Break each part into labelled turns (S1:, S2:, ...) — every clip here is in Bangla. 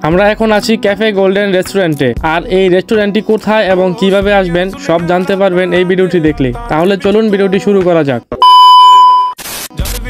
S1: আমরা এখন আছি ক্যাফে গোল্ডেন রেস্টুরেন্টে। আর এই রেস্টুরেন্টটি কোথায় এবং কিভাবে আসবেন সব জানতে পারবেন এই ভিডিওটি দেখলে। তাহলে চলুন ভিডিওটি শুরু করা যাক।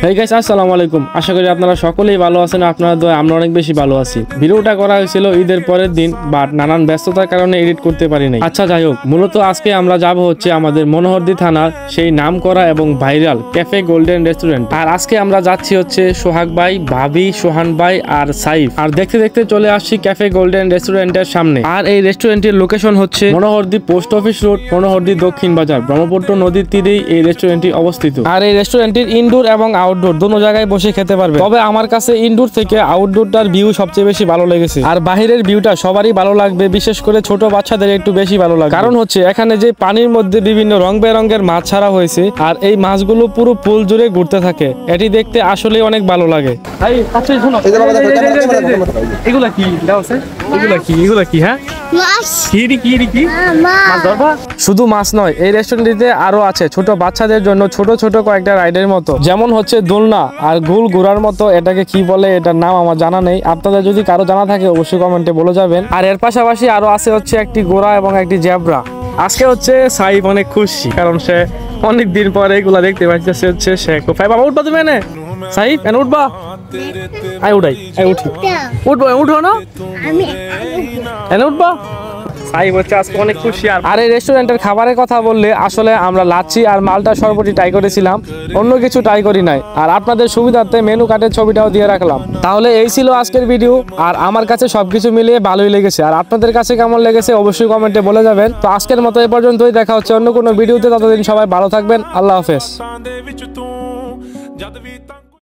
S1: হেই গাইস, আসসালামু আলাইকুম। আশা করি আপনারা সকলেই ভালো আছেন। আপনারা দোয়া আমরা অনেক বেশি ভালো আছি। ভিডিওটা করা হয়েছিল ঈদের পরের দিন, বাট নানান ব্যস্ততার কারণে এডিট করতে পারি নাই। আচ্ছা যাই হোক, মূলত আজকে আমরা যাব হচ্ছে আমাদের মনোহরদী থানার সেই নামকরা এবং ভাইরাল ক্যাফে গোল্ডেন রেস্টুরেন্ট। আর আজকে আমরা যাচ্ছি হচ্ছে সোহাগ ভাই, ভাবি, সোহান ভাই আর সাইফ। আর দেখতে দেখতে চলে আসছি ক্যাফে গোল্ডেন রেস্টুরেন্টের সামনে। আর এই রেস্টুরেন্টের লোকেশন হচ্ছে Monohordi post office road, Monohordi Dakshin Bazar, Brahmaputra নদীর তীরেই এই রেস্টুরেন্টটি অবস্থিত। আর এই রেস্টুরেন্টের ইনডোর এবং আউটডোর দুটো জায়গায় বসে খেতে পারবে। তবে আমার কাছে ইনডোর থেকে আউটডোরটার ভিউ সবচেয়ে বেশি ভালো লেগেছে। আর বাহিরের ভিউটা সবারই ভালো লাগবে, বিশেষ করে ছোট বাচ্চাদের একটু বেশি ভালো লাগবে। কারণ হচ্ছে এখানে যে পানির মধ্যে বিভিন্ন রং বেরঙের মাছ ছাড়া হয়েছে, আর এই মাছগুলো পুরো পুল জুড়ে ঘুরতে থাকে। এটি দেখতে আসলে অনেক ভালো লাগে। এগুলা কি এগুলা কি হ্যাঁ শুধু মাছ নয়, এই রেস্টুরেন্টটিতে আরো আছে ছোট বাচ্চাদের জন্য ছোট ছোট কয়েকটা রাইডের মতো, যেমন হচ্ছে দোলনা আর গোল ঘোরার মতো। এটাকে কি বলে, এটার নাম আমার জানা নেই। আপনাদের যদি কারো জানা থাকে অবশ্যই কমেন্টে বলে যাবেন। আর এর পাশাপাশি আরো আছে হচ্ছে একটি ঘোড়া এবং একটি জেব্রা। আজকে হচ্ছে সাইফ অনেক খুশি, কারণ সে অনেক দিন পরে এগুলা দেখতে পাচ্ছে। হচ্ছে সে খুব বাবা উঠবা তুমি এনে সাইফ এনে উঠবা, আই উঠাই আই উঠি উঠবো উঠো না এনে উঠবা। সাইফ হচ্ছে আজকে অনেক খুশি। আর এই রেস্টুরেন্টের খাবারের কথা বললে আসলে আমরা লাচ্ছি আর মালটা শরবতি ট্রাই করেছিলাম, অন্য কিছু ট্রাই করি নাই। আর আপনাদের সুবিধার্থে মেনু কার্ডের ছবিটাও দিয়ে রাখলাম। তাহলে এই ছিল আজকের ভিডিও। আর আমার কাছে সবকিছু মিলিয়ে ভালোই লেগেছে। আর আপনাদের কাছে কেমন লেগেছে অবশ্যই কমেন্টে বলে যাবেন। তো আজকের মতো এই পর্যন্তই, দেখা হচ্ছে অন্য কোনো ভিডিওতে। ততদিন সবাই ভালো থাকবেন। আল্লাহ হাফেজ।